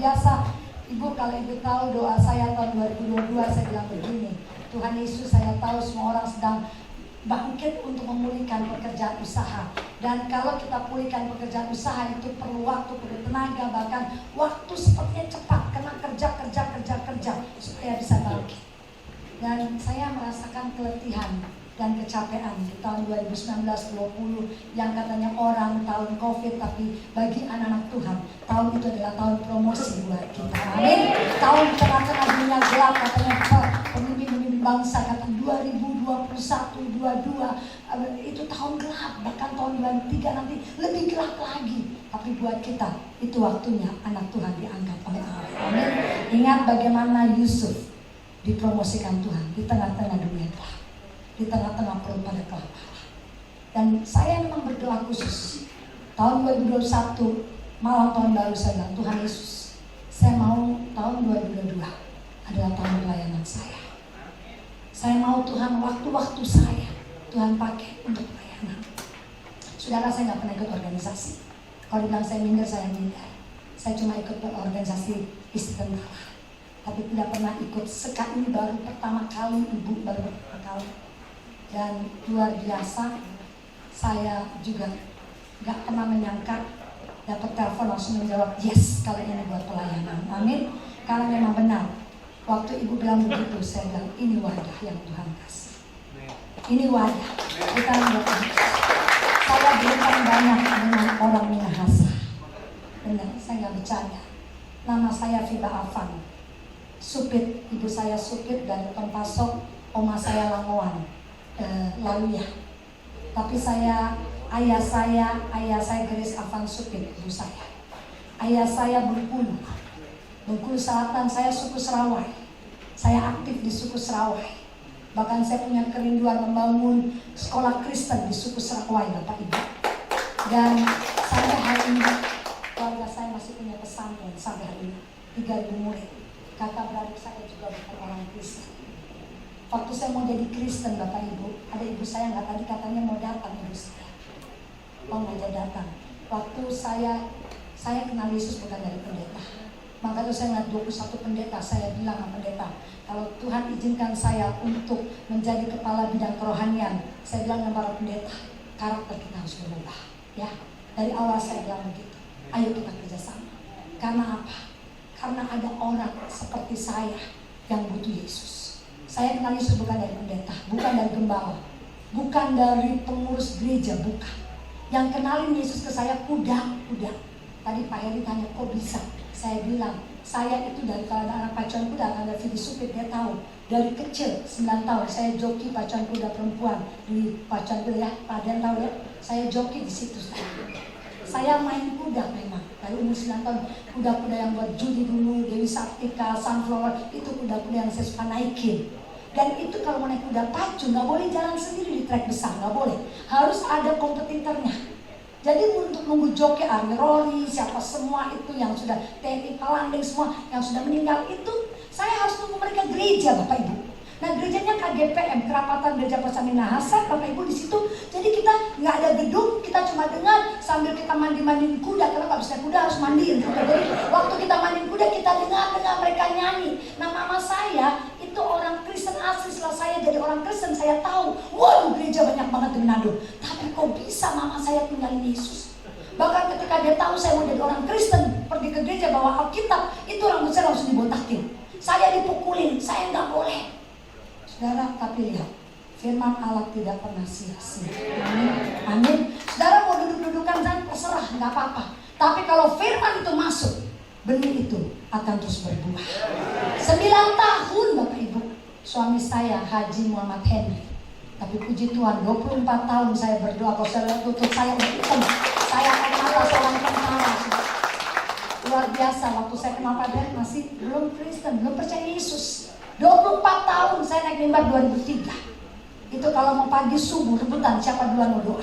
biasa. Ibu, kalau ibu tahu doa saya tahun 2022, saya bilang begini, Tuhan Yesus, saya tahu semua orang sedang bangkit untuk memulihkan pekerjaan usaha. Dan kalau kita pulihkan pekerjaan usaha itu perlu waktu, perlu tenaga, bahkan waktu sepertinya cepat, karena kerja supaya bisa bangkit. Dan saya merasakan keletihan dan kecapean di tahun 2019-20 yang katanya orang tahun COVID, tapi bagi anak-anak Tuhan tahun itu adalah tahun promosi buat kita. Amin. Tahun tengah-tengah dunia gelap, katanya pemimpin bangsa kata 2021-22 itu tahun gelap, bahkan tahun 2023 nanti lebih gelap lagi. Tapi buat kita itu waktunya anak Tuhan diangkat oleh Allah. Amin. Ingat bagaimana Yusuf dipromosikan Tuhan di tengah-tengah dunia gelap, di tengah-tengah perut pada kelaparan. Dan saya memang berdoa khusus tahun 2021 malam tahun baru, saya bilang, Tuhan Yesus, saya mau tahun 2022 adalah tahun pelayanan saya. Saya mau Tuhan waktu-waktu saya Tuhan pakai untuk pelayanan. Saudara, saya gak pernah ikut organisasi. Kalau dibilang saya minder, saya minder. Saya cuma ikut organisasi istri tentara, tapi tidak pernah ikut. Sekarang ini baru pertama kali, ibu baru pertama kali. Dan luar biasa, saya juga gak pernah menyangka dapat telepon langsung menjawab yes, kalau ini buat pelayanan. Amin. Karena memang benar, waktu ibu bilang begitu, saya bilang ini wadah yang Tuhan kasih. Ini wadah. Kita lihat, saya berikan banyak dengan orang Minahasa. Benar, saya gak bercanda. Nama saya Fiba Afan. Supit, ibu saya Supit dari Tompasok, oma saya Langoan. Lalu ya, tapi ayah saya Grace Afan Supit, ibu saya. Ayah saya Bengkulu Selatan, saya suku Serawai. Saya aktif di suku Serawai. Bahkan saya punya kerinduan membangun sekolah Kristen di suku Serawai, Bapak Ibu. Dan sampai hari ini keluarga saya masih punya pesantren sampai hari ini 3.000 murid. Kakak beradik saya juga bukan orang Kristen. Waktu saya mau jadi Kristen, Bapak Ibu, ada ibu saya nggak, tadi katanya mau datang ibu saya. Oh, nggak jadi datang. Waktu saya kenal Yesus bukan dari pendeta. Maka itu saya ngeliat 21 pendeta, saya bilang sama pendeta, kalau Tuhan izinkan saya untuk menjadi kepala bidang kerohanian, saya bilang sama para pendeta, karakter kita harus berubah. Ya, dari awal saya bilang begitu. Ayo kita kerjasama. Karena apa? Karena ada orang seperti saya yang butuh Yesus. Saya kenal Yesus bukan dari pendeta, bukan dari gembala, bukan dari pengurus gereja, bukan. Yang kenalin Yesus ke saya kuda. Tadi Pak Heri tanya, kok bisa? Saya bilang, saya itu dari kalangan anak pacuan kuda, karena Vidi Supit, dia tahu. Dari kecil, 9 tahun, saya joki pacuan kuda perempuan di pacuan kuda, ya, Pak Dian tahu ya. Saya joki di situ. Saya main kuda memang, dari umur 9 tahun. Kuda-kuda yang buat judi dulu, Dewi Saktika, Sunflower, itu kuda-kuda yang saya suka naikin. Dan itu kalau mau naik kuda pacu, nggak boleh jalan sendiri di trek besar, nggak boleh. Harus ada kompetitornya. Jadi untuk nunggu joki Army Rory, siapa semua itu yang sudah TNI Palanding semua yang sudah meninggal itu, saya harus nunggu mereka gereja, Bapak Ibu. Nah, gerejanya KGPM, Kerapatan Gereja Pasar Minahasa, Bapak Ibu di situ. Jadi kita nggak ada gedung, kita cuma dengar sambil kita mandiin kuda, karena nggak bisa kuda harus mandiin. Jadi waktu kita mandiin kuda, kita dengar mereka nyanyi. Nah, mama saya itu orang Kristen asli. Setelah saya jadi orang Kristen, saya tahu, waduh gereja banyak banget di Manado. Tapi kok bisa mama saya tinggalin Yesus? Bahkan ketika dia tahu saya mau jadi orang Kristen, pergi ke gereja bawa Alkitab, itu rambut saya langsung dibotakin. Saya dipukulin, saya nggak boleh. Saudara, tapi lihat, firman Allah tidak pernah sia-sia. Amin. Amin. Saudara mau duduk-dudukan dan terserah, nggak apa-apa. Tapi kalau firman itu masuk, benih itu akan terus berbuah. 9 tahun Bapak Ibu, suami saya Haji Muhammad Henry. Tapi puji Tuhan, 24 tahun saya berdoa. Kalau saya lihat tutup saya udah hitam, saya akan mata seorang tentara. Luar biasa, waktu saya kenal Pak Dian masih belum Kristen, belum percaya Yesus. 24 tahun saya naik mimbar 2003. Itu kalau mau pagi subuh rebutan siapa duluan mau doa.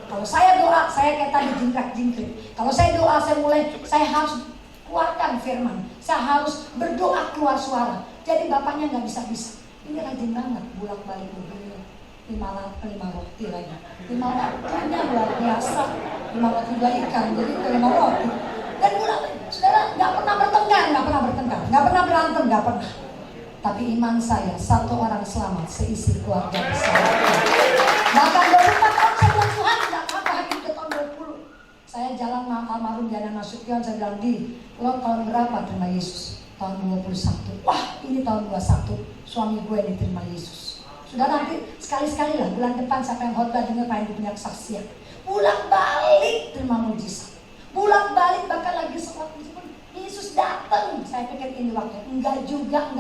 Kalau saya doa, saya kayak tadi jingkrak-jingkrik. Kalau saya doa, saya harus keluarkan firman. Saya harus berdoa keluar suara. Jadi bapaknya nggak bisa-bisa. Ini rajin banget bolak-balik mobil. 5 roti lagi. 5 rotinya luar biasa. 5 roti 2 ikan, jadi 5 roti. Dan bolak, saudara Nggak pernah bertengkar, nggak pernah berantem, nggak pernah. Tapi iman saya, satu orang selamat seisi keluarga besar. Bahkan 24 tahun saya bilang, Tuhan nggak apa-apa hidup ke tahun 20. Saya jalan sama almarhum Diana Nasution, saya bilang, Di, lo tahun berapa terima Yesus? Tahun 21. Wah, ini tahun 21, suami gue diterima Yesus. Sudah nanti sekali-sekali lah, bulan depan siapa yang khotbah dengar pengen punya kesaksian. Pulang balik terima mujizat. Pulang balik bahkan lagi sholat Yesus datang. Saya pikir ini waktunya. Enggak juga.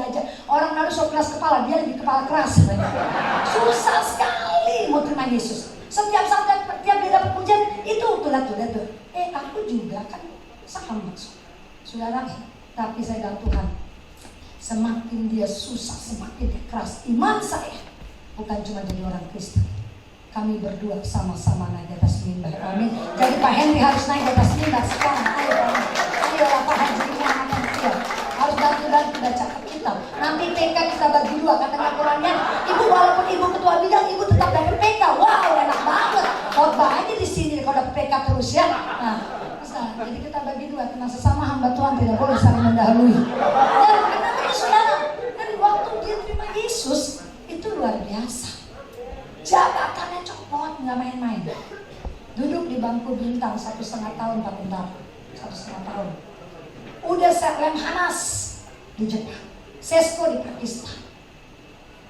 Orang harus so keras kepala, dia lebih kepala keras. Susah sekali mau terima Yesus. Setiap saat dia dapat pujian itu tuh. Aku juga kan sama. Saudara, tapi saya bilang Tuhan, semakin dia susah, semakin dia keras. Iman saya bukan cuma jadi orang Kristen. Kami berdua sama-sama naik di atas mimbar. Amin. Jadi Pak Henry harus naik di atas mimbar sekarang. Ayo Pak Henry, ayo. Harus bantu baca Alkitab. Nanti PK kita bagi dua. Kata Qurannya, ibu walaupun ibu ketua bidang, ibu tetap dapat PK. Wow, enak banget. Khotbah aja di sini kalau dapat PK terus ya. Nah, jadi kita bagi dua. Karena sesama hamba Tuhan tidak boleh saling mendahului. Dan kenapa saudara? Dari waktu dia terima Yesus itu luar biasa. Jabatannya copot, nggak main-main. Duduk di bangku bintang 1,5 tahun, Pak Bentar. 1,5 tahun. Udah Lemhanas di Jepang, Sesko di Pakistan.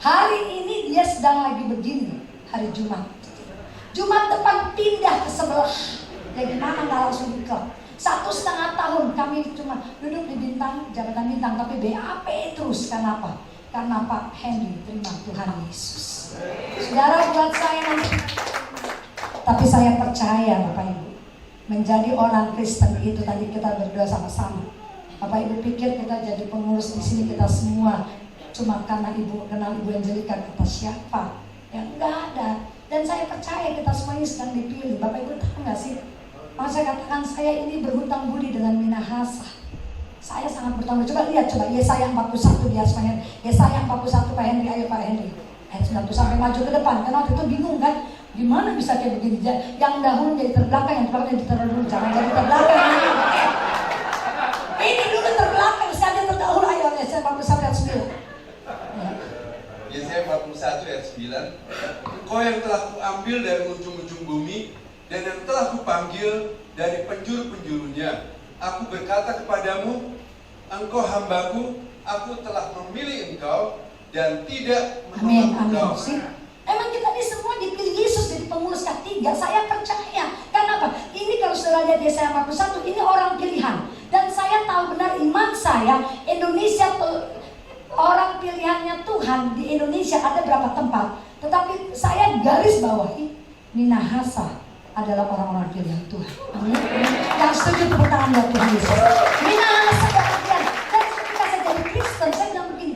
Hari ini dia sedang lagi begini, hari Jumat. Jumat depan pindah ke sebelah. Jadi mana nggak langsung di klub. 1,5 tahun kami cuma duduk di bintang, jabatan bintang, tapi BAP terus. Kenapa? Karena Pak Henry terima Tuhan Yesus. Saudara, buat saya nanti, tapi saya percaya Bapak Ibu, menjadi orang Kristen itu tadi kita berdua sama-sama. Bapak Ibu pikir kita jadi pengurus di sini kita semua cuma karena Ibu kenal Ibu Angelika, kita siapa? Ya enggak ada. Dan saya percaya kita semuanya sedang dipilih. Bapak Ibu tahu nggak sih? Maka saya katakan saya ini berhutang budi dengan Minahasa. Saya sangat bertanggung jawab. Coba lihat, Yesaya 41 dia semuanya. Yesaya 41 Pak Henry, ayo Pak Henry. Ayat 90 sampai maju ke depan. Karena waktu itu bingung kan, gimana bisa kayak begini? Yang dahulu jadi terbelakang, yang terbelakang jadi terdahulu. Jangan jadi terbelakang. Ini dulu terbelakang, saya terdahulu. Ayo Yesaya 41 ayat 9. Yesaya 41 ayat 9. Engkau yang telah kuambil dari ujung-ujung bumi dan yang telah kupanggil dari penjuru-penjurunya. Aku berkata kepadamu, engkau hambaku, aku telah memilih engkau dan tidak menolak engkau. Emang kita ini semua dipilih Yesus jadi pengurus K3. Saya percaya. Kenapa? Ini kalau saudara lihat Yesaya 41, ini orang pilihan. Dan saya tahu benar iman saya, Indonesia orang pilihannya Tuhan di Indonesia ada berapa tempat. Tetapi saya garis bawahi Minahasa adalah orang-orang pilihan Tuhan. Amin. Yang setuju tepuk tangan buat Tuhan Yesus. Minahasa pilihan. Dan ketika saya jadi Kristen, saya bilang begini,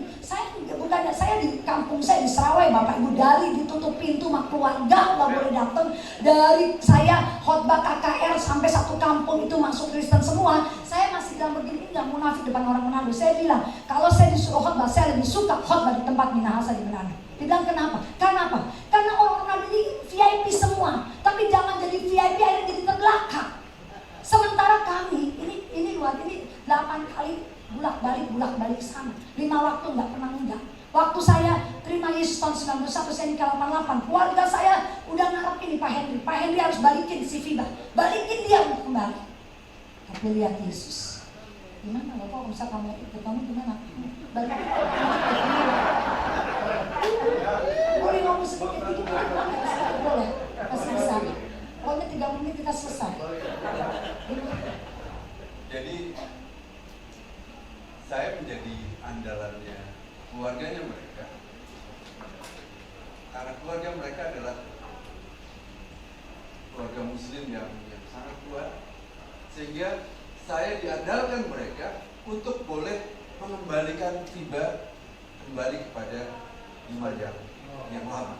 saya di kampung saya di Serawai, Bapak Ibu, dari ditutup pintu sama keluarga nggak boleh datang. Dari saya khotbah KKR sampai satu kampung itu masuk Kristen semua. Saya masih bilang begini, nggak munafik depan orang Manado. Saya bilang kalau saya disuruh khotbah, saya lebih suka khotbah di tempat Minahasa di Manado. Dia bilang kenapa? Karena orang Manado ini VIP semua, tapi jangan jadi VIP akhirnya jadi terbelakang. Sementara kami ini luar ini 8 kali bulak-balik sana. 5 waktu nggak pernah enggak. Waktu saya terima Yesus tahun 91, saya nikah 88. Keluarga saya udah ngarep ini Pak Henry. Pak Henry harus balikin si Fiba. Balikin dia untuk kembali. Tapi lihat Yesus. Gimana Bapak bisa kamu ikut kamu gimana? Balikin. Boleh ngomong sedikit boleh. Masih bisa. Pokoknya 3 menit kita selesai. Jadi saya menjadi andalannya keluarganya mereka, karena keluarga mereka adalah keluarga Muslim yang sangat kuat, sehingga saya diandalkan mereka untuk boleh mengembalikan Fiba kembali kepada iman yang lama.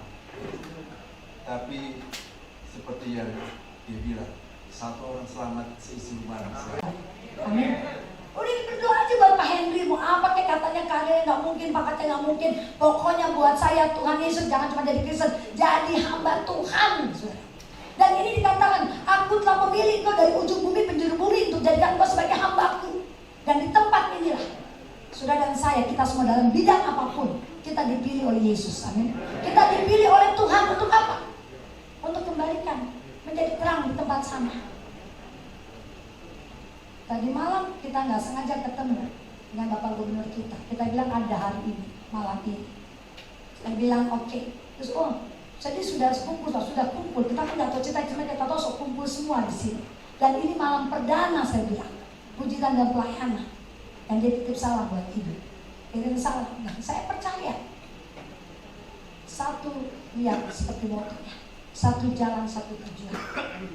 Tapi seperti yang dia bilang, satu orang selamat seisi rumah. Amin. Udah berdoa aja buat Pak Henry, mau apa kayak katanya karirnya nggak mungkin, pakatnya nggak mungkin. Pokoknya buat saya Tuhan Yesus jangan cuma jadi Kristen, jadi hamba Tuhan. Dan ini dikatakan, aku telah memilih kau dari ujung bumi penjuru bumi untuk jadikan kau sebagai hambaku. Dan di tempat inilah saudara dan saya, kita semua dalam bidang apapun, kita dipilih oleh Yesus. Amin. Kita dipilih oleh Tuhan untuk apa? Untuk kembalikan menjadi terang di tempat sana. Tadi malam kita nggak sengaja ketemu dengan Bapak Gubernur kita. Kita bilang ada hari ini, malam ini. Saya bilang oke. Terus jadi sudah kumpul, sudah kumpul. Kita kan nggak tahu cita-cita, kita tahu sok kumpul semua di sini. Dan ini malam perdana saya bilang, pujian dan pelayanan. Dan dia titip salah buat ibu. Kirim salah. Nah, saya percaya. Satu lihat seperti motornya. Satu jalan, satu tujuan.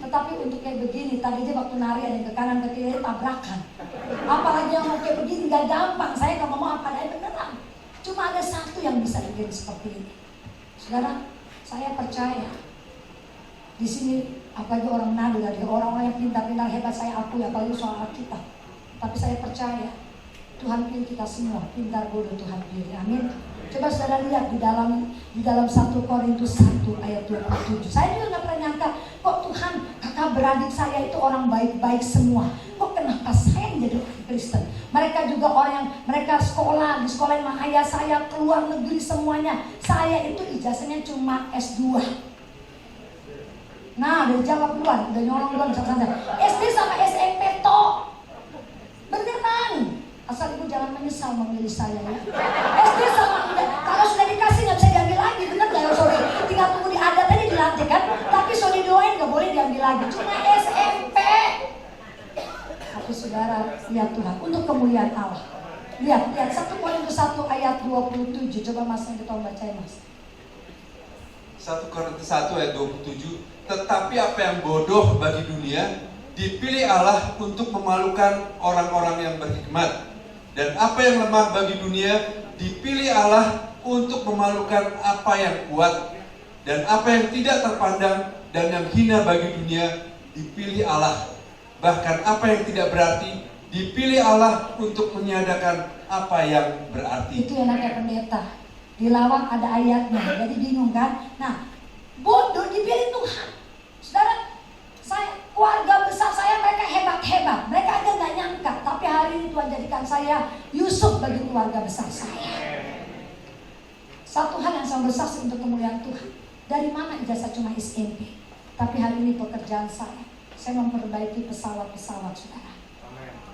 Tetapi untuk kayak begini, tadi aja waktu nari ada yang ke kanan ke kiri tabrakan. Apalagi yang mau kayak begini gak gampang. Saya gak mau apa adanya beneran. Cuma ada satu yang bisa bikin seperti ini. Saudara, saya percaya di sini apalagi orang nado dari orang-orang yang pintar-pintar hebat saya akui apalagi soal Alkitab. Tapi saya percaya Tuhan pilih kita semua, pintar bodoh Tuhan pilih. Amin. Coba saudara lihat di dalam 1 Korintus 1 ayat 27. Saya juga nggak pernah nyangka kok Tuhan kakak beradik saya itu orang baik-baik semua. Kok kenapa saya menjadi orang Kristen? Mereka juga orang yang mereka sekolah di sekolah yang ayah saya keluar negeri semuanya. Saya itu ijazahnya cuma S2. Nah, udah jawab duluan, udah nyolong duluan santai. SD sama SMP toh. Beneran. Asal ibu jangan menyesal memilih saya ya. SD sama kalau sudah dikasih nggak bisa diambil lagi, bener nggak ya sorry? Tinggal tunggu diadat tadi dilantik kan. Tapi sudah didoain nggak boleh diambil lagi. Cuma SMP. Tapi saudara lihat Tuhan untuk kemuliaan Allah. Lihat 1 Korintus 1 ayat 27. Coba Mas yang kita bacain Mas. 1 Korintus 1 ayat 27. Tetapi apa yang bodoh bagi dunia dipilih Allah untuk memalukan orang-orang yang berhikmat. Dan apa yang lemah bagi dunia dipilih Allah untuk memalukan apa yang kuat. Dan apa yang tidak terpandang dan yang hina bagi dunia dipilih Allah. Bahkan apa yang tidak berarti dipilih Allah untuk menyatakan apa yang berarti. Itu yang namanya pendeta. Di Lawang ada ayatnya, jadi bingung kan? Nah, bodoh dipilih Tuhan. Saudara, keluarga besar saya mereka hebat-hebat. Mereka aja nggak nyangka. Tapi hari ini Tuhan jadikan saya Yusuf bagi keluarga besar saya. Satu hal yang sangat besar untuk kemuliaan Tuhan. Dari mana ijazah cuma SMP? Tapi hari ini pekerjaan saya memperbaiki pesawat-pesawat saudara.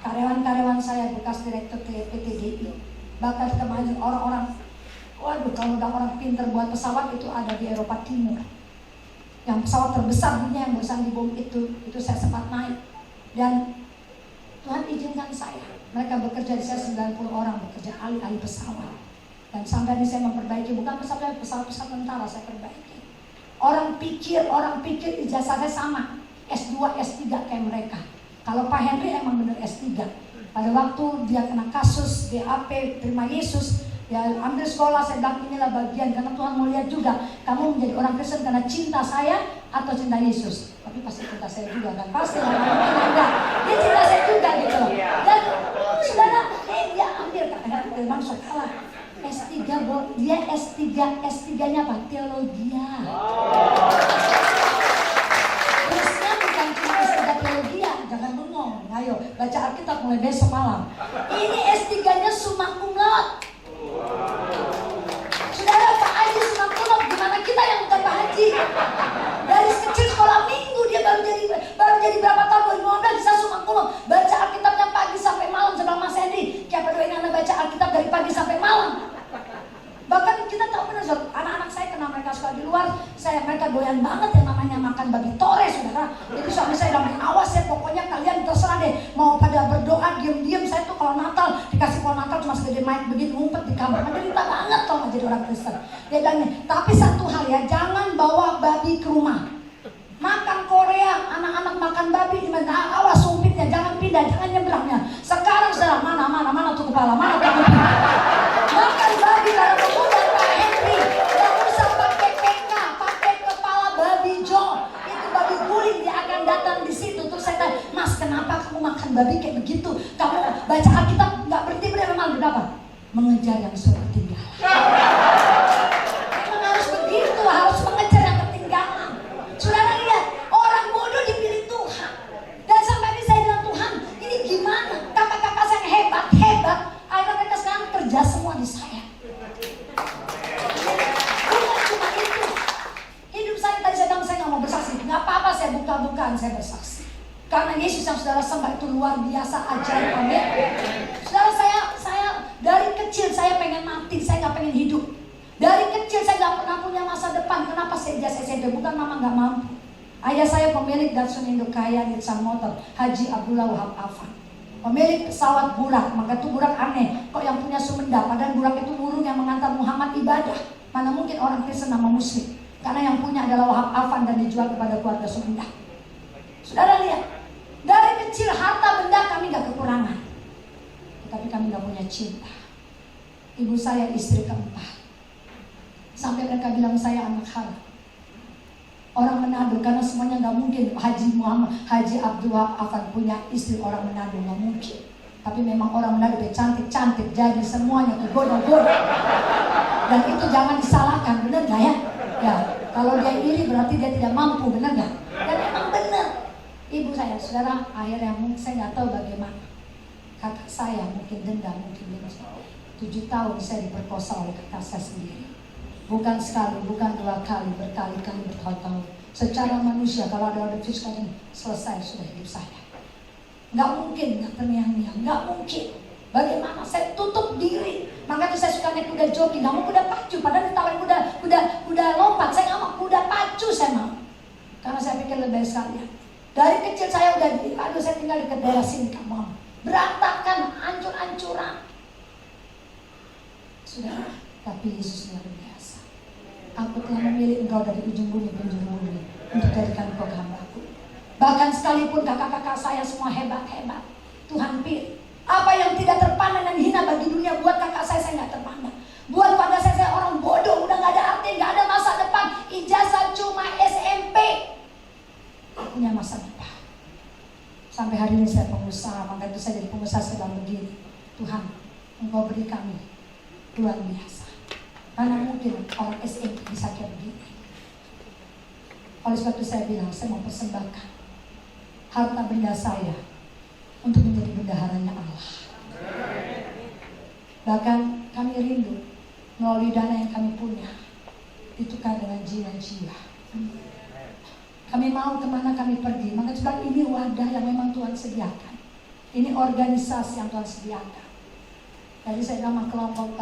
Karyawan-karyawan saya bekas direktur PTDI. Bahkan kemarin orang-orang, waduh kalau udah orang pintar buat pesawat itu ada di Eropa Timur. Yang pesawat terbesar dunia yang barusan dibom itu saya sempat naik. Dan Tuhan izinkan saya. Mereka bekerja di saya 90 orang bekerja alih-alih pesawat. Dan sampai ini saya memperbaiki bukan pesawat tentara saya perbaiki. Orang pikir ijazah saya sama S2, S3 kayak mereka. Kalau Pak Henry emang benar S3. Pada waktu dia kena kasus DAP terima Yesus, ya ambil sekolah, saya bilang inilah bagian karena Tuhan mau lihat juga kamu menjadi orang Kristen karena cinta saya atau cinta Yesus. Tapi pasti cinta saya juga kan, pasti lah, enggak, dia cinta saya juga gitu loh. Dan saudara, dia ambil katanya memang sekolah S3, dia S3-nya apa? Teologia. Terusnya bukan cuma S3 teologia, jangan bengong. Ayo baca Alkitab mulai besok malam. Ini S3-nya summa cum laude. Saudara, Pak Haji summa cum laude, gimana kita yang bukan Pak Haji? Dari kecil sekolah minggu dia baru jadi berapa tahun 2015 bisa summa cum laude. Baca Alkitabnya pagi sampai malam sama Mas Henry. Siapa doain Anda baca Alkitab dari pagi sampai malam. Bahkan kita tahu benar, anak-anak saya kenal mereka sekolah di luar, mereka doyan banget yang namanya makan babi tore, saudara. Jadi suami saya bilang, awas ya, pokoknya kalian terserah deh, mau pada berdoa diam-diam. Saya tuh kalau Natal dikasih pohon Natal cuma segede mic begitu ngumpet di kamar, menderita banget kalau nggak jadi orang Kristen. Dia bilang, tapi satu hal ya, jangan bawa babi ke rumah. Makan Korea, anak-anak makan babi di mana? Awas sumpitnya, jangan pindah, jangan nyebrangnya. Sekarang saudara, mana tuh kepala, mana tuh kepala. Makan babi dalam pemuda Pak Henry, nggak usah pakai PK, pakai kepala babi Jo. Itu babi guling, dia akan datang di situ. Terus saya tanya, Mas kenapa kamu makan babi kayak begitu? Kamu baca Alkitab nggak berhenti memang berapa? Mengejar yang sudah ketinggalan. Memang harus begitu, harus mengejar yang ketinggalan. Saudara lihat, orang bodoh dipilih Tuhan. Dan sampai ini saya bilang, Tuhan ini gimana? Kakak-kakak saya hebat atau bukan, saya bersaksi. Karena Yesus yang saudara sembah itu luar biasa ajaib. Amin. Saudara, saya dari kecil saya pengen mati, saya gak pengen hidup. Dari kecil saya gak pernah punya masa depan. Kenapa saya ijazah SMP? Bukan mama gak mampu. Ayah saya pemilik Datsun Indo kaya Nissan Motor, Haji Abdullah Wahab Afan. Pemilik pesawat burak, maka itu burak aneh. Kok yang punya Sumenda? Padahal burak itu burung yang mengantar Muhammad ibadah. Mana mungkin orang Kristen nama Muslim? Karena yang punya adalah Wahab Afan dan dijual kepada keluarga Sumenda. Saudara lihat, dari kecil harta benda kami gak kekurangan, tetapi kami gak punya cinta. Ibu saya istri keempat, sampai mereka bilang saya anak haram. Orang Manado, karena semuanya gak mungkin Haji Abdul Wahab Afan punya istri orang Manado, gak mungkin. Tapi memang orang Manado cantik-cantik, jadi semuanya kegoda-goda. Dan itu jangan disalahkan, benar gak ya? Ya, kalau dia iri berarti dia tidak mampu, benar gak? Dan memang benar. Ibu saya, saudara, akhirnya saya gak tahu bagaimana. Kakak saya mungkin dendam, mungkin 7 tahun saya diperkosa oleh kakak saya sendiri. Bukan sekali, bukan 2 kali, berkali-kali, bertahun-tahun. Secara manusia, kalau ada orang fisik ini, selesai sudah hidup saya. Nggak mungkin, nggak terngiang-ngiang, nggak mungkin. Bagaimana? Saya tutup diri. Makanya saya suka naik kuda joki, nggak mau kuda pacu. Padahal ditawarin kuda lompat, saya nggak mau kuda pacu, saya mau. Karena saya pikir lebih baik sekalian. Dari kecil saya udah, saya tinggal di daerah sini, nggak mau. Berantakan, hancur-hancuran. Sudah, tapi Yesus luar biasa. Aku telah memilih engkau dari ujung bumi penjuru bumi untuk jadikan engkau hambaku. Bahkan sekalipun kakak-kakak saya semua hebat-hebat, Tuhan pilih. Apa yang tidak terpandang dan hina bagi dunia, buat kakak saya nggak terpandang. Buat pada saya orang bodoh, udah nggak ada arti, nggak ada masa depan. Ijazah cuma SMP, aku punya masa depan. Sampai hari ini saya pengusaha, maka itu saya jadi pengusaha sedang begini. Tuhan, engkau beri kami luar biasa. Mana mungkin orang SMP bisa kayak begini. Oleh sebab itu saya bilang, saya mau persembahkan harta benda saya untuk menjadi bendaharanya Allah. Bahkan kami rindu melalui dana yang kami punya ditukar dengan jiwa-jiwa. Kami mau kemana kami pergi. Maka sebab ini wadah yang memang Tuhan sediakan. Ini organisasi yang Tuhan sediakan. Jadi saya sama kelompok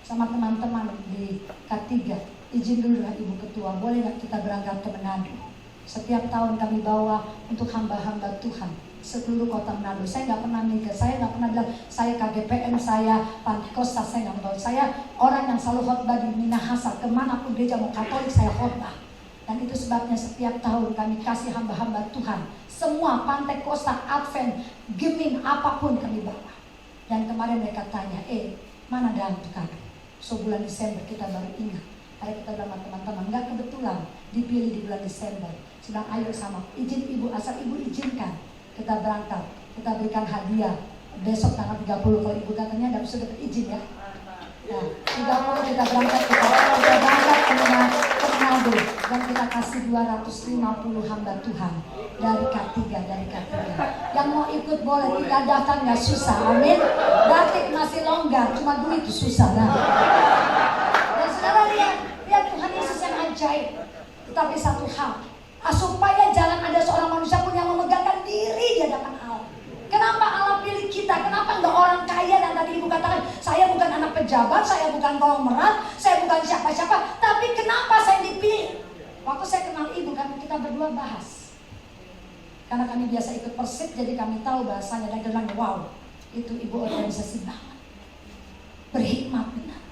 sama teman-teman di K3, izin dulu lah Ibu Ketua, boleh nggak kita berangkat ke Manado? Setiap tahun kami bawa untuk hamba-hamba Tuhan seluruh kota Manado. Saya nggak pernah mikir, saya nggak pernah bilang saya KGPM, saya Pantekosta, saya nggak tahu. Saya orang yang selalu khotbah di Minahasa, kemanapun gereja mau Katolik saya khotbah. Dan itu sebabnya setiap tahun kami kasih hamba-hamba Tuhan semua Pantekosta, Advent, Geming, apapun kami bawa. Dan kemarin mereka tanya, mana dalam tukar? So bulan Desember kita baru ingat. Hari kita bilang teman-teman, enggak kebetulan dipilih di bulan Desember. Sedang ayo sama, izin Ibu, asal Ibu izinkan kita berangkat, kita berikan hadiah. Besok tanggal 30 kalau Ibu katanya ada sudah izin ya. Nah, 30 kita berangkat ke Manado dan kita kasih 250 hamba Tuhan dari K3, Yang mau ikut boleh, tinggal datang, nggak susah, amin. Batik masih longgar, cuma duit itu susah lah. Dan saudara lihat Tuhan Yesus yang ajaib. Tetapi satu hal, supaya jangan ada seorang manusia pun yang memegangkan diri di hadapan Allah. Kenapa Allah pilih kita? Kenapa enggak orang kaya dan tadi Ibu katakan, saya bukan anak pejabat, saya bukan konglomerat, saya bukan siapa-siapa. Tapi kenapa saya dipilih? Waktu saya kenal Ibu, kan kita berdua bahas. Karena kami biasa ikut Persib, jadi kami tahu bahasanya. Dan bilang, wow, itu Ibu organisasi banget. Berhikmat benar.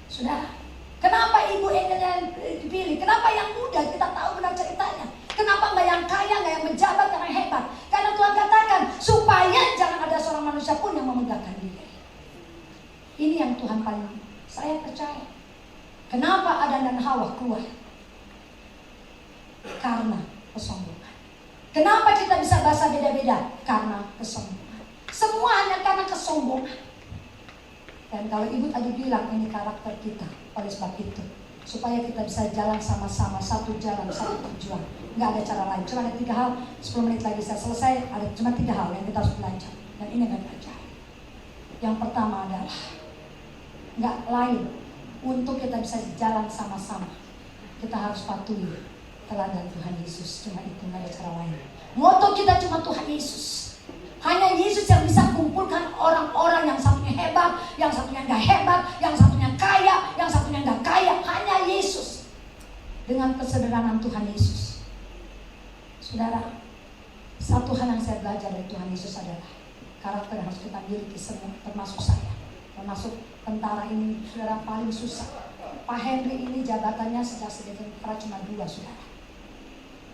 Saudara, kenapa Ibu yang dipilih? Kenapa yang muda? Kita tahu benar ceritanya. Kenapa nggak yang kaya, nggak yang pejabat, nggak yang hebat? Karena Tuhan katakan supaya jangan ada seorang manusia pun yang memegahkan diri. Ini yang Tuhan paling saya percaya. Kenapa Adam dan Hawa keluar? Karena kesombongan. Kenapa kita bisa bahasa beda-beda? Karena kesombongan. Semua hanya karena kesombongan. Dan kalau Ibu tadi bilang ini karakter kita, oleh sebab itu supaya kita bisa jalan sama-sama, satu jalan, satu tujuan. Nggak ada cara lain. Cuma ada 3 hal, 10 menit lagi saya selesai. Ada cuma 3 hal yang kita harus belajar. Dan ini yang belajar. Yang pertama adalah nggak lain, untuk kita bisa jalan sama-sama, kita harus patuhi teladan Tuhan Yesus. Cuma itu, nggak ada cara lain. Moto kita cuma Tuhan Yesus. Hanya Yesus yang bisa kumpulkan orang-orang yang satunya hebat, yang satunya nggak hebat, yang satunya kaya, yang satunya nggak kaya. Hanya Yesus. Dengan kesederhanaan Tuhan Yesus. Saudara, satu hal yang saya belajar dari Tuhan Yesus adalah karakter yang harus kita miliki semua, termasuk saya, termasuk tentara ini. Saudara, paling susah. Pak Henry ini jabatannya sejak sebagai tentara cuma 2, saudara.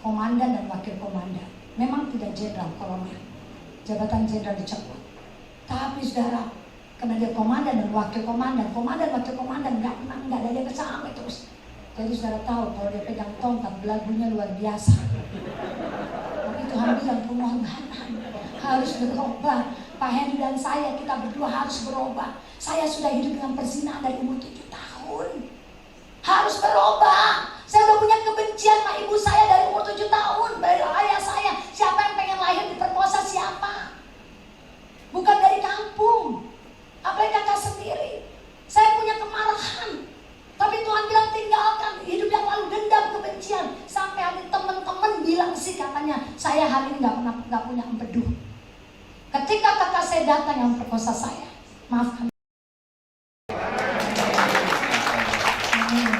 Komandan dan wakil komandan. Memang tidak jenderal kolonel. Jabatan jenderal dicopot. Tapi saudara, karena dia komandan dan wakil komandan, wakil komandan nggak ada dia sampai terus. Jadi saudara tahu kalau dia pegang tongkat, belagunya luar biasa. Tapi Tuhan bilang pengorbanan harus berubah. Pak Henry dan saya, kita berdua harus berubah. Saya sudah hidup dengan perzinahan dari umur 7 tahun. Harus berubah. Saya udah punya kebencian sama ibu saya dari umur 7 tahun. Dari ayah saya. Siapa yang pengen lahir diperkosa, siapa? Bukan dari kampung. Apalagi kakak sendiri. Saya punya kemarahan. Tapi Tuhan bilang tinggalkan hidup yang lalu, dendam, kebencian. Sampai ada teman-teman bilang sih katanya, saya hari ini nggak punya empedu. Ketika kakak saya datang yang memperkosa saya, maafkan.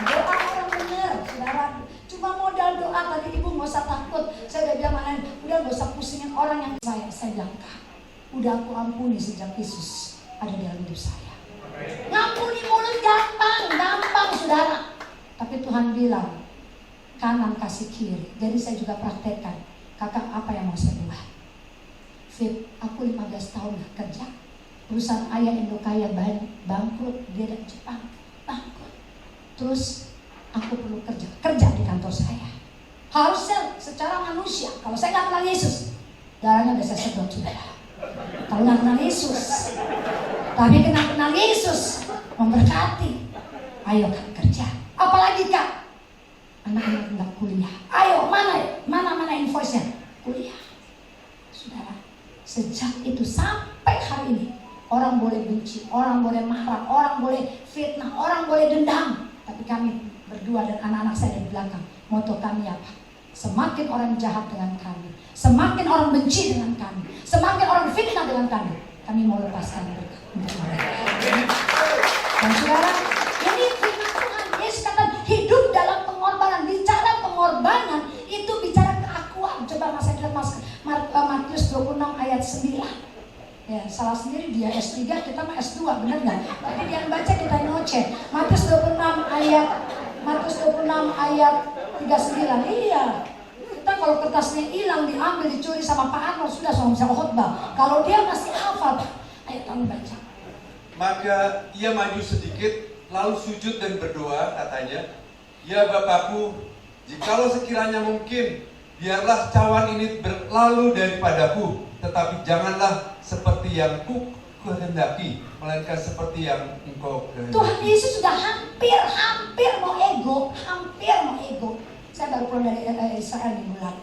Doa orang benar, saudara. Cuma modal doa tadi ibu nggak usah takut. Saya udah bilang mana, udah nggak usah pusingin orang yang saya bilang kak. Udah aku ampuni sejak Yesus ada dalam hidup saya. Ngampuni mulut gampang saudara. Tapi Tuhan bilang kanan kasih kiri. Jadi saya juga praktekkan. Kakak, apa yang mau saya buat? Fit, aku 15 tahun kerja. Perusahaan ayah Indokaya bangkrut, dia dari Jepang bangkrut. Terus aku perlu kerja di kantor saya. Harusnya secara manusia, kalau saya nggak kenal Yesus, darahnya udah saya sedot saudara. Kalau nggak kenal Yesus, tapi kenal Yesus memberkati. Ayo kak kerja. Apalagi kak, anak-anak nggak kuliah. Ayo mana invoice-nya? Kuliah. Saudara, sejak itu sampai hari ini, orang boleh benci, orang boleh marah, orang boleh fitnah, orang boleh dendam. Tapi kami berdua dan anak-anak saya di belakang, moto kami apa? Semakin orang jahat dengan kami, semakin orang benci dengan kami, semakin orang fitnah dengan kami mau lepaskan mereka untuk mereka. Dan saudara, ini firman Tuhan. Yesus kata hidup dalam pengorbanan. Bicara pengorbanan itu bicara keakuan. Coba mas saya lihat Matius 26 ayat 9. Ya, salah sendiri dia S3, kita mah S2, benar nggak? Tapi dia baca kita nyoceh. Matius 26 ayat 39. Iya. Kita kalau kertasnya hilang, diambil, dicuri sama Pak Arnold, sudah sama bisa khotbah. Kalau dia masih hafal, ayo kamu baca. Maka ia maju sedikit, lalu sujud dan berdoa, katanya, ya Bapakku, jikalau sekiranya mungkin, biarlah cawan ini berlalu daripadaku, tetapi janganlah seperti yang ku kehendaki, melainkan seperti yang engkau kehendaki. Tuhan Yesus sudah hampir mau ego. Saya baru pulang dari Israel minggu lalu.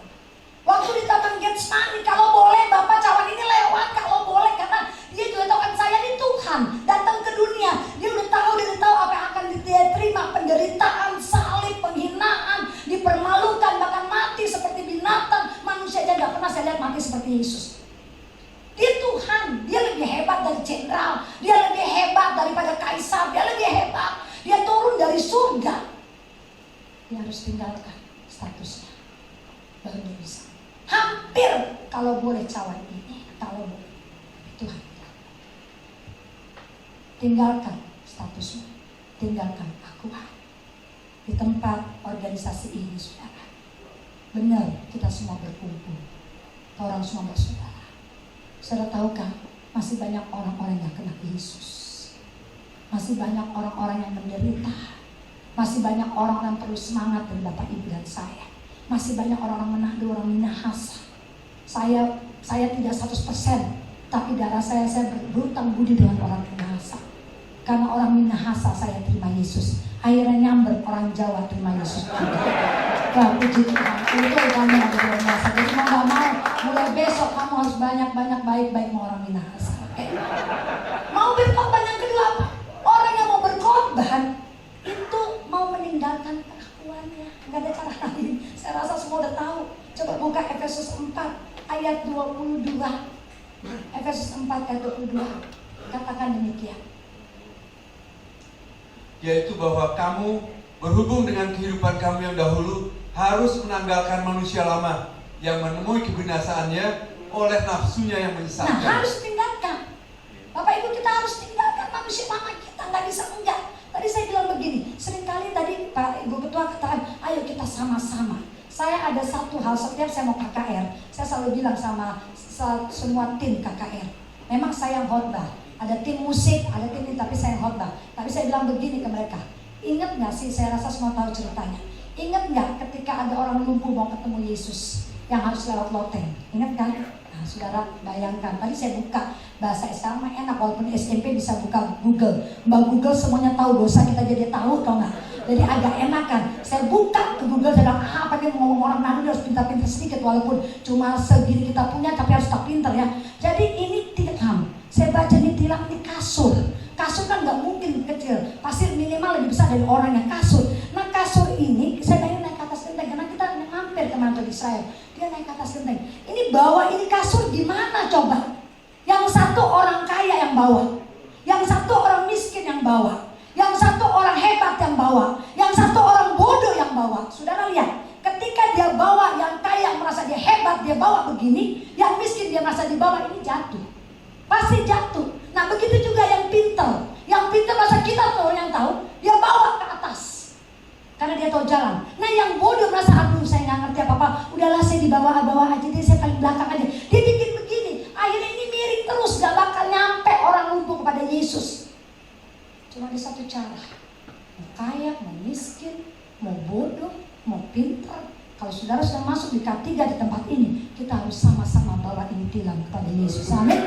Waktu di Taman Getsemani, kalau boleh Bapak cawan ini lewat, kalau boleh, karena dia juga tahu kan saya ini Tuhan datang ke dunia. Dia udah tahu apa yang akan dia terima, penderitaan, salib, penghinaan, dipermalukan, bahkan mati seperti binatang. Manusia aja nggak pernah saya lihat mati seperti Yesus. Dia Tuhan, dia lebih hebat dari jenderal, dia lebih hebat daripada kaisar, dia lebih hebat. Dia turun dari surga. Dia harus tinggalkan statusnya, baru dia bisa. Hampir kalau boleh cawan ini, kalau boleh. Tuhan bilang, tinggalkan statusmu, tinggalkan akuan. Di tempat organisasi ini, saudara, benar kita semua berkumpul, orang semua bersaudara. Saudara tahukah, masih banyak orang-orang yang kenal Yesus, masih banyak orang-orang yang menderita, masih banyak orang-orang perlu semangat dari Bapak Ibu dan saya. Masih banyak orang-orang menahdu, orang minahasa. Saya tidak 100%, tapi darah saya berhutang budi dengan orang minahasa. Karena orang minahasa saya terima Yesus. Akhirnya nyamber orang Jawa terima Yesus. Wah, puji Tuhan. Itu kami ada orang minahasa. Jadi mau gak mau, mulai besok kamu harus banyak-banyak baik-baik sama orang minahasa. Okay? Mau berkorban yang kedua apa? Orang yang mau berkorban itu mau meninggalkan keakuannya. Gak ada cara lain. Saya rasa buka Efesus 4 ayat 22. Efesus 4 ayat 22. Katakan demikian. Yaitu bahwa kamu berhubung dengan kehidupan kamu yang dahulu harus menanggalkan manusia lama yang menemui kebinasaannya oleh nafsunya yang menyesatkan. Nah, harus tinggalkan. Bapak Ibu, kita harus tinggalkan manusia lama kita, nggak bisa enggak. Tadi saya bilang begini, seringkali tadi Pak Ibu Ketua katakan, ayo kita sama-sama. Saya ada satu hal, setiap saya mau KKR, saya selalu bilang sama semua tim KKR, memang saya yang khotbah. Ada tim musik, ada tim ini, tapi saya yang khotbah. Tapi saya bilang begini ke mereka, ingat nggak sih, saya rasa semua tahu ceritanya. Ingat nggak ketika ada orang lumpuh mau ketemu Yesus yang harus lewat loteng? Ingat kan? Nah, saudara bayangkan, tadi saya buka bahasa Islam enak, walaupun SMP bisa buka Google. Mbak Google semuanya tahu, dosa kita jadi tahu, tau nggak? Jadi agak enakan. Saya buka ke Google, saya bilang, apa dia mau ngomong orang Manado, dia harus pintar-pintar sedikit, walaupun cuma segini kita punya, tapi harus tak pintar ya. Jadi ini tilam, saya baca ini tilam, ini kasur. Kasur kan nggak mungkin kecil, pasti minimal lebih besar dari orang yang kasur. Nah kasur ini, saya pengen naik ke atas genteng, karena kita mampir ke Manado Israel. Dia naik ke atas genteng. Ini bawa ini kasur gimana coba? Yang satu orang kaya yang bawa, yang satu orang miskin yang bawa, yang satu orang hebat yang bawa, yang satu orang bodoh yang bawa. Saudara lihat, ketika dia bawa, yang kaya merasa dia hebat, dia bawa begini, yang miskin dia merasa di bawah, ini jatuh. Pasti jatuh. Nah begitu juga yang pintar. Yang pintar masa kita tuh yang tahu, dia bawa ke atas karena dia tahu jalan. Nah yang bodoh merasa, aduh saya nggak ngerti apa-apa, udahlah saya di bawah aja deh, saya paling belakang aja. Dia bikin begini, akhirnya ini miring terus, gak bakal nyampe orang lumpuh kepada Yesus. Cuma ada satu cara, mau kaya, mau miskin, mau bodoh, mau pintar. Kalau saudara sudah masuk di K3 di tempat ini, kita harus sama-sama bawa ini tilam kepada Yesus. Amin.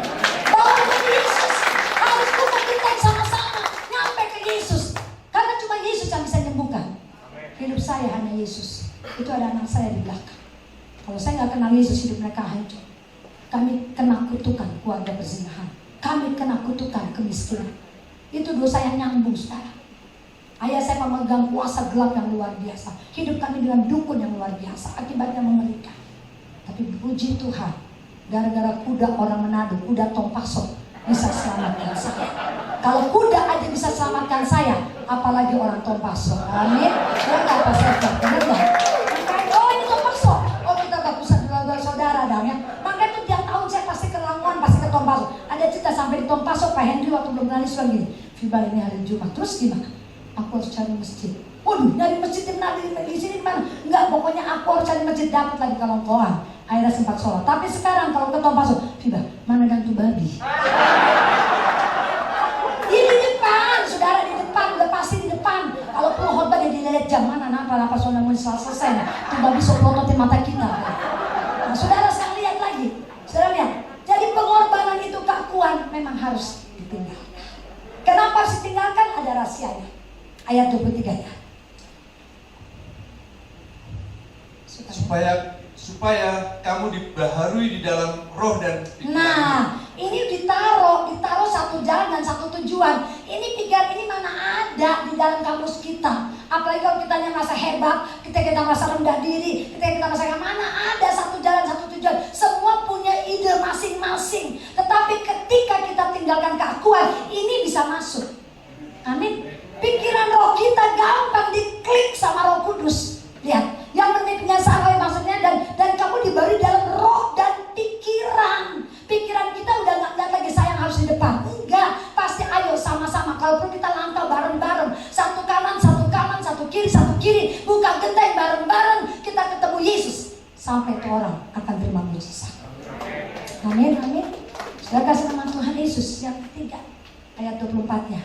Bawa kepada Yesus. Harus buka genteng sama-sama, nyampe ke Yesus. Karena cuma Yesus yang bisa menyembuhkan. Hidup saya hanya Yesus. Itu ada anak saya di belakang. Kalau saya nggak kenal Yesus, hidup mereka hancur. Kami kena kutukan keluarga perzinahan. Kami kena kutukan kemiskinan. Itu dosa yang nyambung sekarang. Ayah saya memegang kuasa gelap yang luar biasa. Hidup kami dengan dukun yang luar biasa. Akibatnya mengerikan. Tapi puji Tuhan, gara-gara kuda orang Manado, kuda Tompaso bisa selamatkan saya. Kalau kuda aja bisa selamatkan saya, apalagi orang Tompaso. Amin. Ya nggak apa saya benar nggak? Oh ini Tompaso. Oh kita bagusan saudara dong ya. Makanya tuh tiap tahun saya pasti ke Lamongan, pasti ke Tompaso. Ada cerita sampai di Tompaso, Pak Henry waktu belum kenal Islam gini. Fiba ini hari Jumat, terus gimana? Aku harus cari masjid. Waduh, nyari masjid di sini mana? Enggak, pokoknya aku harus cari masjid, dapat lagi kalau koan. Akhirnya sempat sholat. Tapi sekarang kalau ke Tompaso, Fiba, mana gantu babi? Ini di depan, saudara, di depan, udah pasti di depan. Kalau perlu khotbah dia dilihat jam mana, apa sudah mau selesai. Tuh babi soplototin mata kita. Nah, saudara sekarang lihat lagi. Saudara lihat. Jadi pengorbanan itu keakuan memang harus ditinggalkan. Kenapa harus ditinggalkan? Ada rahasianya. Ayat 23 ya. Supaya kamu dibaharui di dalam roh dan pikiran. Nah, ini ditaruh satu jalan dan satu tujuan. Ini pikiran ini mana ada di dalam kamus kita. Apalagi kalau kita merasa hebat, kita merasa rendah diri, kita merasa mana ada satu jalan satu tujuan. Semua punya ide masing-masing. Tetapi ketika kita tinggalkan keakuan, ini bisa masuk. Amin. Pikiran roh kita gampang diklik sama Roh Kudus. Lihat, yang bermimpinya salah maksudnya dan kamu diberi dalam roh dan pikiran. Pikiran kita udah nggak lihat lagi saya yang harus di depan. Enggak, pasti ayo sama-sama. Kalau perlu kita langkah bareng-bareng. Satu kanan, satu kiri. Buka genteng bareng-bareng. Kita ketemu Yesus. Sampai itu orang akan terima mujizat. Amin. Sudah kasih nama Tuhan Yesus. Yang ketiga, ayat 24-nya.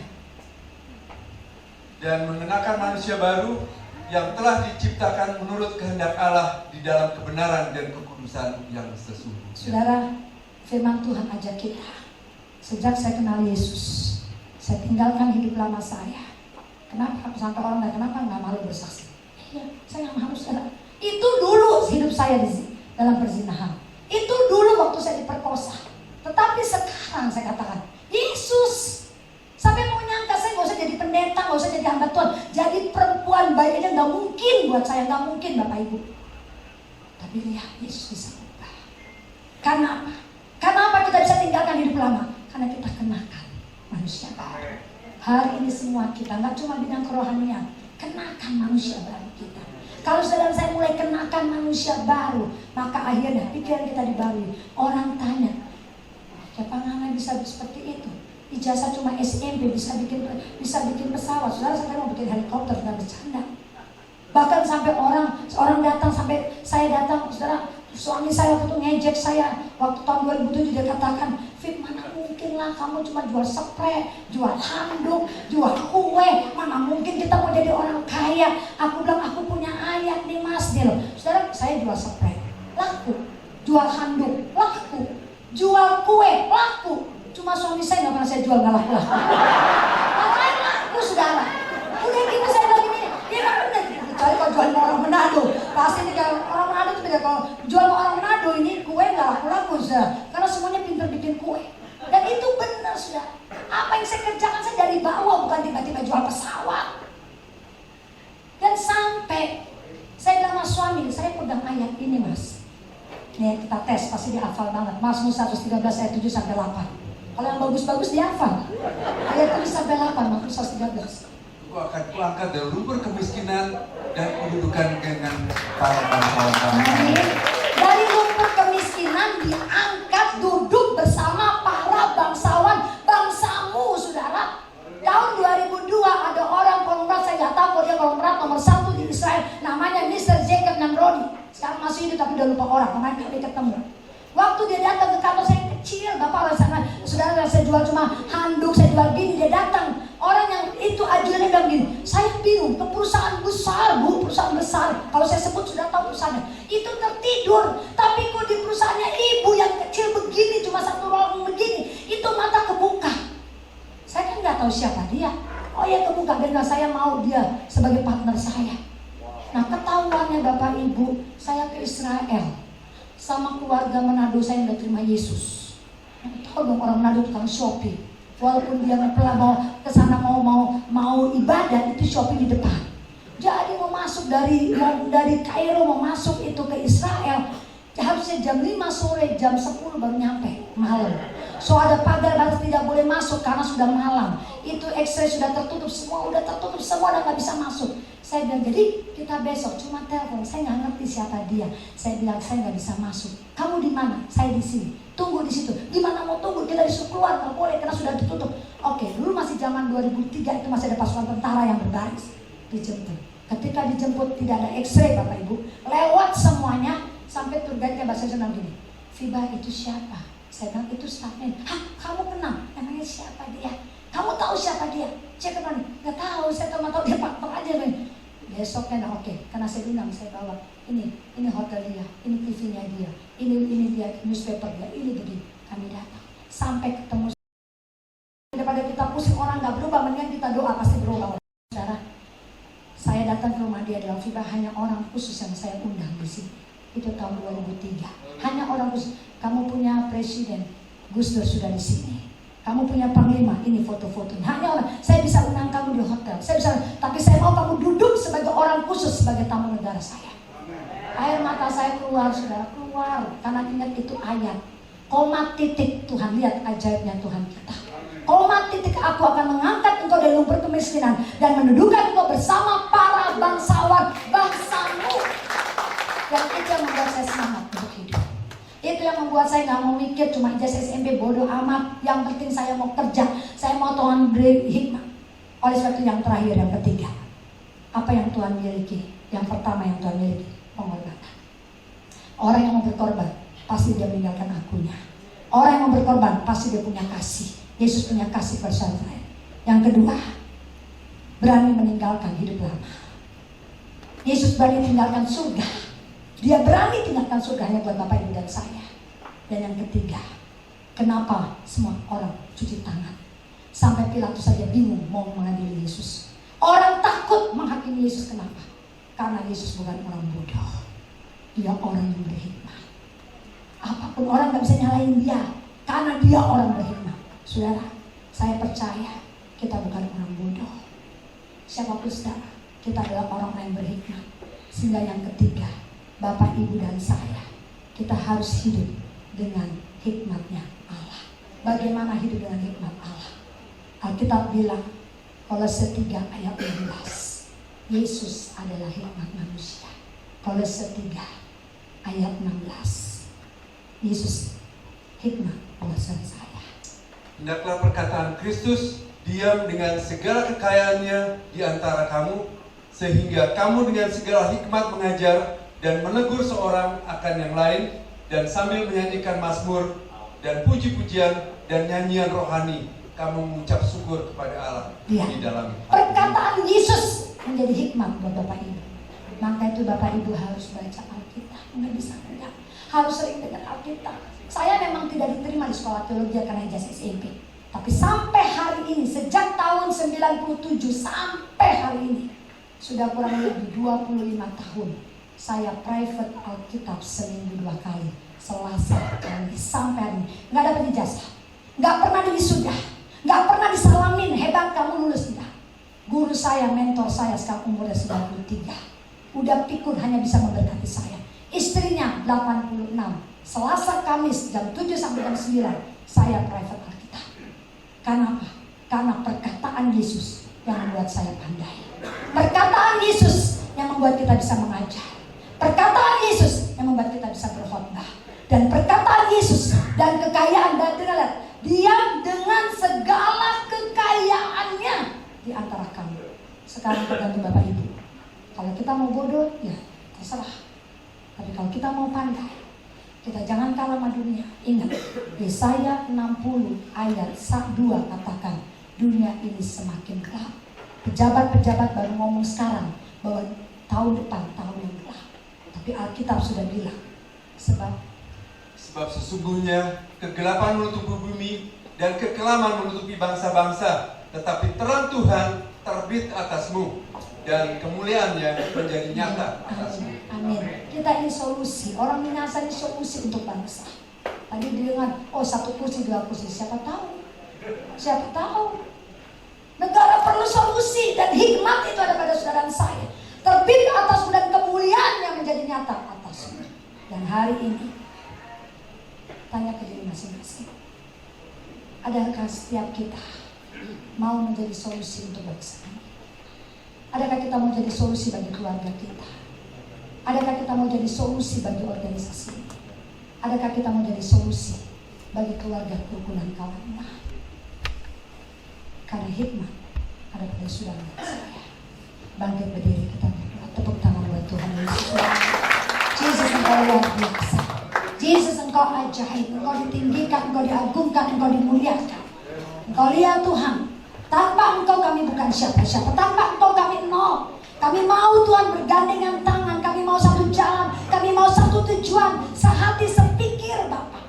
Dan mengenakan manusia baru yang telah diciptakan menurut kehendak Allah di dalam kebenaran dan kekudusan yang sesungguhnya. Saudara, firman Tuhan ajak kita. Sejak saya kenal Yesus, saya tinggalkan hidup lama saya. Kenapa? Sampai orang lain, kenapa nggak malu bersaksi? Iya, saya nggak malu saudara. Itu dulu hidup saya dalam perzinahan. Itu dulu waktu saya diperkosa. Tetapi sekarang saya katakan, Yesus. Sampai mau nyangka saya nggak usah jadi pendeta, nggak usah jadi hamba Tuhan, jadi perempuan baik aja nggak mungkin buat saya, nggak mungkin Bapak Ibu. Tapi Tapi lihat, Yesus bisa ubah. Karena apa? Karena apa kita bisa tinggalkan hidup lama? Karena kita kenakan manusia baru. Hari ini semua kita, nggak cuma bidang kerohanian, kenakan manusia baru kita. Kalau saudara saya mulai kenakan manusia baru, maka akhirnya pikiran kita dibarui. Orang tanya, siapa nggak bisa seperti itu? Ijazah cuma SMP bisa bikin pesawat. Saudara saya mau bikin helikopter, nggak bercanda. Bahkan sampai orang datang, sampai saya datang, saudara, suami saya waktu itu ngejek saya waktu tahun 2007, dia katakan, Fit, mana mungkin lah kamu cuma jual spray, jual handuk, jual kue, mana mungkin kita mau jadi orang kaya. Aku bilang, aku punya ayat nih Mas Dil. Saudara, saya jual spray, laku. Jual handuk, laku. Jual kue, laku. Cuma suami saya nggak pernah saya jual, nggak laku. Makanya laku, saudara. Udah gitu saya bilang gini, dia bilang bener. Kecuali kalau jual sama orang Manado, pasti nih kalau orang Manado itu beda. Kalau jual sama orang Manado ini kue nggak laku-laku, saudara. Karena semuanya pintar bikin kue. Dan itu benar, saudara. Apa yang saya kerjakan, saya dari bawah, bukan tiba-tiba jual pesawat. Dan sampai saya bilang sama suami, saya pegang ayat ini Mas. Nih kita tes, pasti dihafal banget. Mazmur 113 ayat 7 sampai 8. Kalau yang bagus-bagus dihafal. Ayat 7 sampai 8, Mazmur 113. Aku akan kuangkat dari lumpur kemiskinan dan kududukan dengan para bangsawan. Dari lumpur kemiskinan diangkat duduk bersama para bangsawan bangsamu, saudara. Tahun 2002 ada orang konglomerat, saya nggak tahu kalau dia konglomerat nomor 1 di Israel, namanya Mr. Jacob Namrodi. Sekarang masih hidup tapi udah lupa orang, kemarin kami ketemu. Waktu dia datang ke kantor saya kecil, bapak sana, saudara, saya jual cuma handuk, saya jual gini, dia datang. Orang yang itu ajudannya bilang gini, saya bingung, ke perusahaan besar bu, perusahaan besar. Kalau saya sebut sudah tahu perusahaannya, itu tertidur. Tapi kok di perusahaannya ibu yang kecil begini, cuma satu ruangan begini, itu mata kebuka. Saya kan nggak tahu siapa dia. Oh ya kebuka, dan saya mau dia sebagai partner saya. Nah ketahuannya bapak ibu, saya ke Israel sama keluarga Manado, saya nggak terima Yesus. Tahu dong orang Manado tukang shopping. Walaupun dia pernah mau ke sana mau ibadah, itu shopping di depan. Jadi mau masuk dari Kairo, mau masuk itu ke Israel, harusnya jam 5 sore, jam 10 baru nyampe malam. So ada pagar batas tidak boleh masuk karena sudah malam. Itu X-ray sudah tertutup, semua udah tertutup, semua udah nggak bisa masuk. Saya bilang, jadi kita besok cuma telepon, saya nggak ngerti siapa dia. Saya bilang, saya nggak bisa masuk. Kamu di mana? Saya di sini. Tunggu di situ. Di mana mau tunggu? Kita disuruh keluar, nggak boleh karena sudah ditutup. Oke, dulu masih zaman 2003 itu masih ada pasukan tentara yang berbaris. Dijemput. Ketika dijemput tidak ada X-ray Bapak Ibu, lewat semuanya sampai tour guide-nya bahasa Indonesia gini, Fiba itu siapa? Saya bilang itu staffnya. Hah, kamu kenal? Namanya siapa dia? Kamu tahu siapa dia? Saya bilang, nggak tahu. Saya cuma tahu dia partner aja nih. Besoknya nah oke, karena saya bilang saya bawa ini hotel dia, ini TV-nya dia, ini dia newspaper dia, ini begini. Kami datang sampai ketemu. Daripada kita pusing orang nggak berubah, mendingan kita doa pasti berubah. Saudara, saya datang ke rumah dia dalam Fiba, hanya orang khusus yang saya undang di sini. Itu tahun 2003. Hanya orang khusus. Kamu punya presiden, Gus Dur sudah di sini. Kamu punya panglima, ini foto-fotonya. Hanya orang, saya bisa undang kamu di hotel. Saya bisa, tapi saya mau kamu duduk sebagai orang khusus, sebagai tamu negara saya. Air mata saya keluar, saudara, keluar. Karena ingat itu ayat. Koma titik, Tuhan lihat ajaibnya Tuhan kita. Koma titik, aku akan mengangkat engkau dari lumpur kemiskinan dan mendudukan engkau bersama para bangsawan bangsamu. Dan itu yang membuat saya semangat untuk hidup. Itu yang membuat saya nggak mau mikir cuma ijazah SMP, bodoh amat. Yang penting saya mau kerja, saya mau Tuhan beri hikmah. Oleh sebab itu yang terakhir, yang ketiga, apa yang Tuhan miliki? Yang pertama yang Tuhan miliki, pengorbanan. Orang yang mau berkorban, pasti dia meninggalkan akunya. Orang yang mau berkorban, pasti dia punya kasih. Yesus punya kasih pada saya. Yang kedua, berani meninggalkan hidup lama. Yesus berani meninggalkan surga. Dia berani tinggalkan surganya buat Bapak Ibu dan saya. Dan yang ketiga, kenapa semua orang cuci tangan? Sampai Pilatus saja bingung mau mengadili Yesus. Orang takut menghakimi Yesus, kenapa? Karena Yesus bukan orang bodoh. Dia orang yang berhikmah. Apapun orang gak bisa nyalain dia, karena dia orang berhikmah. Saudara, saya percaya kita bukan orang bodoh. Siapapun saudara, kita adalah orang yang berhikmah. Sehingga yang ketiga, Bapak, Ibu, dan saya, kita harus hidup dengan hikmatnya Allah. Bagaimana hidup dengan hikmat Allah? Alkitab bilang, Kolose 3 ayat 16, Yesus adalah hikmat manusia. Kolose 3 ayat 16, Yesus hikmat buat saya. Hendaklah perkataan Kristus diam dengan segala kekayaannya di antara kamu, sehingga kamu dengan segala hikmat mengajar dan menegur seorang akan yang lain, dan sambil menyanyikan mazmur dan puji-pujian dan nyanyian rohani, kamu mengucap syukur kepada Allah di dalam perkataan Yesus menjadi hikmat buat Bapak Ibu. Maka itu Bapak Ibu harus baca Alkitab, nggak bisa enggak, harus sering dengar Alkitab. Saya memang tidak diterima di sekolah teologi karena ijazah SMP. Tapi sampai hari ini, sejak tahun 97 sampai hari ini, sudah kurang lebih 25 tahun, saya private Alkitab seminggu 2 kali, Selasa, Kamis, sampai hari ini. Nggak dapat ijazah, nggak pernah diwisuda, nggak pernah disalamin, hebat kamu lulus, tidak. Guru saya, mentor saya sekarang umurnya 93, udah pikun hanya bisa memberkati saya. Istrinya 86, Selasa, Kamis, jam 7 sampai jam 9, saya private Alkitab. Karena apa? Karena perkataan Yesus yang membuat saya pandai. Perkataan Yesus yang membuat kita bisa mengajar. Perkataan Yesus yang membuat kita bisa berkhotbah. Dan perkataan Yesus dan kekayaan, dan dengar, diam dengan segala kekayaannya di antara kami. Sekarang tergantung Bapak Ibu. Kalau kita mau bodoh, ya terserah. Tapi kalau kita mau pandai, kita jangan kalah sama dunia. Ingat, Yesaya 60 ayat 2 katakan, dunia ini semakin gelap. Pejabat-pejabat baru ngomong sekarang bahwa tahun depan tahun yang gelap. Tapi Alkitab sudah bilang, sebab sesungguhnya kegelapan menutupi bumi dan kekelaman menutupi bangsa-bangsa, tetapi terang Tuhan terbit atasmu dan kemuliaannya menjadi nyata atasmu. Amin. Kita ini solusi. Orang Minahasa ini solusi untuk bangsa. Tadi dengan 1 kursi 2 kursi, siapa tahu? Siapa tahu? Negara perlu solusi, dan hikmat itu ada pada saudara saya. Terbit atasmu dan kemuliaannya menjadi nyata atasmu. Dan hari ini, tanya ke diri masing-masing. Adakah setiap kita mau menjadi solusi untuk bangsa ini? Adakah kita mau jadi solusi bagi keluarga kita? Adakah kita mau jadi solusi bagi organisasi ini? Adakah kita mau jadi solusi bagi keluarga kerukunan kawan? Karena hikmat ada pada saudara saya. Bangkit berdiri, kita berdoa. Tepuk tangan buat Tuhan Yesus. Yesus, engkau luar biasa. Yesus, engkau ajaib. Engkau ditinggikan, engkau diagungkan, engkau dimuliakan. Engkau lihat Tuhan, tanpa engkau kami bukan siapa-siapa. Tanpa engkau kami nol. Kami mau Tuhan bergandengan tangan. Kami mau satu jalan. Kami mau satu tujuan. Sehati sepikir Bapak.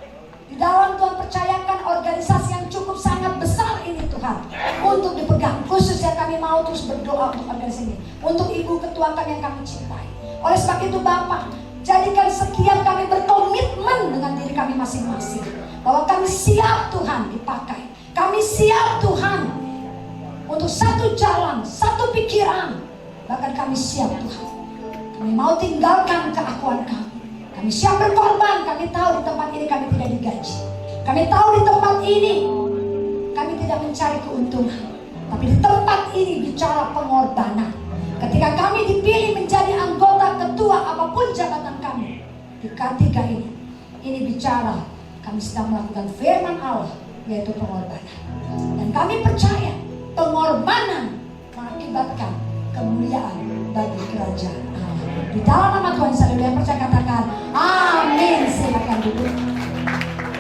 Di dalam Tuhan percayakan organisasi yang cukup sangat besar ini Tuhan, untuk dipegang. Khususnya kami mau terus berdoa untuk organisasi ini, untuk Ibu Ketua kami yang kami cintai. Oleh sebab itu Bapak, jadikan setiap kami berkomitmen dengan diri kami masing-masing, bahwa kami siap Tuhan dipakai. Kami siap Tuhan untuk satu jalan, satu pikiran. Bahkan kami siap Tuhan, kami mau tinggalkan keakuan kami. Kami siap berkorban. Kami tahu di tempat ini kami tidak digaji. Kami tahu di tempat ini kami tidak mencari keuntungan. Tapi di tempat ini bicara pengorbanan. Ketika kami dipilih menjadi anggota, ketua, apapun jabatan kami di K3 ini bicara kami sedang melakukan firman Allah, yaitu pengorbanan. Dan kami percaya pengorbanan mengakibatkan kemuliaan bagi kerajaan Allah. Di dalam nama Tuhan saya percaya kata